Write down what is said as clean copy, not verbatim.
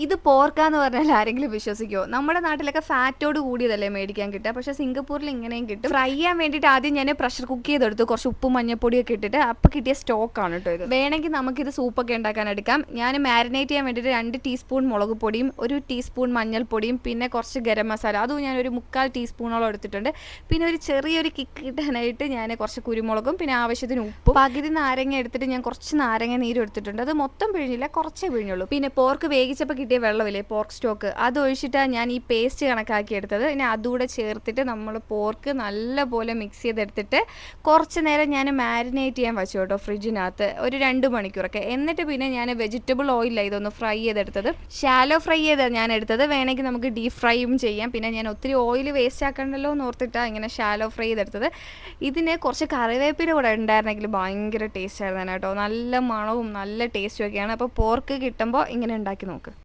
ഇത് പോർക്കാന്ന് പറഞ്ഞാൽ ആരെങ്കിലും വിശ്വസിക്കുമോ? നമ്മുടെ നാട്ടിലൊക്കെ ഫാറ്റോട് കൂടിയതല്ലേ മേടിക്കാൻ കിട്ടുക, പക്ഷേ സിംഗപ്പൂരിൽ ഇങ്ങനെയും കിട്ടും. ഫ്രൈ ചെയ്യാൻ വേണ്ടിയിട്ട് ആദ്യം ഞാൻ പ്രഷർ കുക്ക് ചെയ്തെടുത്തു, കുറച്ച് ഉപ്പും മഞ്ഞപ്പൊടിയൊക്കെ ഇട്ടിട്ട്. അപ്പോൾ കിട്ടിയ സ്റ്റോക്കാണ് കേട്ടോ ഇത്. വേണമെങ്കിൽ നമുക്കിത് സൂപ്പൊക്കെ ഉണ്ടാക്കാൻ എടുക്കാം. ഞാൻ മാരിനേറ്റ് ചെയ്യാൻ വേണ്ടിയിട്ട് 2 ടീസ്പൂൺ മുളക് പൊടിയും 1 ടീസ്പൂൺ മഞ്ഞൾപ്പൊടിയും പിന്നെ കുറച്ച് ഗരം മസാല, അതും ഞാനൊരു 3/4 ടീസ്പൂണോളം എടുത്തിട്ടുണ്ട്. പിന്നെ ഒരു ചെറിയൊരു കിക്ക് കിട്ടാനായിട്ട് ഞാൻ കുറച്ച് കുരുമുളകും പിന്നെ ആവശ്യത്തിന് ഉപ്പും പകുതി നാരങ്ങ എടുത്തിട്ട് ഞാൻ കുറച്ച് നാരങ്ങ നീരും എടുത്തിട്ടുണ്ട്. അത് മൊത്തം പിഴിഞ്ഞില്ല, കുറച്ചേ പിഴിഞ്ഞുള്ളൂ. പിന്നെ പോർക്ക് വേവിച്ചപ്പോൾ കിട്ടിയ വെള്ളമില്ലേ, പോർക്ക് സ്റ്റോക്ക്, അത് ഒഴിച്ചിട്ടാണ് ഞാൻ ഈ പേസ്റ്റ് കണക്കാക്കി എടുത്തത്. പിന്നെ അതുകൂടെ ചേർത്തിട്ട് നമ്മൾ പോർക്ക് നല്ലപോലെ മിക്സ് ചെയ്തെടുത്തിട്ട് കുറച്ച് നേരം ഞാൻ മാരിനേറ്റ് ചെയ്യാൻ വെച്ചു കേട്ടോ ഫ്രിഡ്ജിനകത്ത്, ഒരു 2 മണിക്കൂറൊക്കെ. എന്നിട്ട് പിന്നെ ഞാൻ വെജിറ്റബിൾ ഓയിലാണ് ഇതൊന്ന് ഫ്രൈ ചെയ്തെടുത്തത്. ഷാലോ ഫ്രൈ ചെയ്താണ് ഞാൻ എടുത്തത്. വേണമെങ്കിൽ നമുക്ക് ഡീപ് ഫ്രൈയും ചെയ്യാം. പിന്നെ ഞാൻ ഒത്തിരി ഓയിൽ വേസ്റ്റ് ആക്കണ്ടല്ലോ എന്ന് ഓർത്തിട്ടാണ് ഇങ്ങനെ ഷാലോ ഫ്രൈ ചെയ്തെടുത്തത്. ഇതിന് കുറച്ച് കറിവേപ്പില കൂടെ ഉണ്ടായിരുന്നെങ്കിൽ ഭയങ്കര ടേസ്റ്റ് ആയിരുന്നു കേട്ടോ. നല്ല മണവും നല്ല ടേസ്റ്റും ഒക്കെയാണ്. അപ്പോൾ പോർക്ക് കിട്ടുമ്പോൾ ഇങ്ങനെ ഉണ്ടാക്കി നോക്ക്.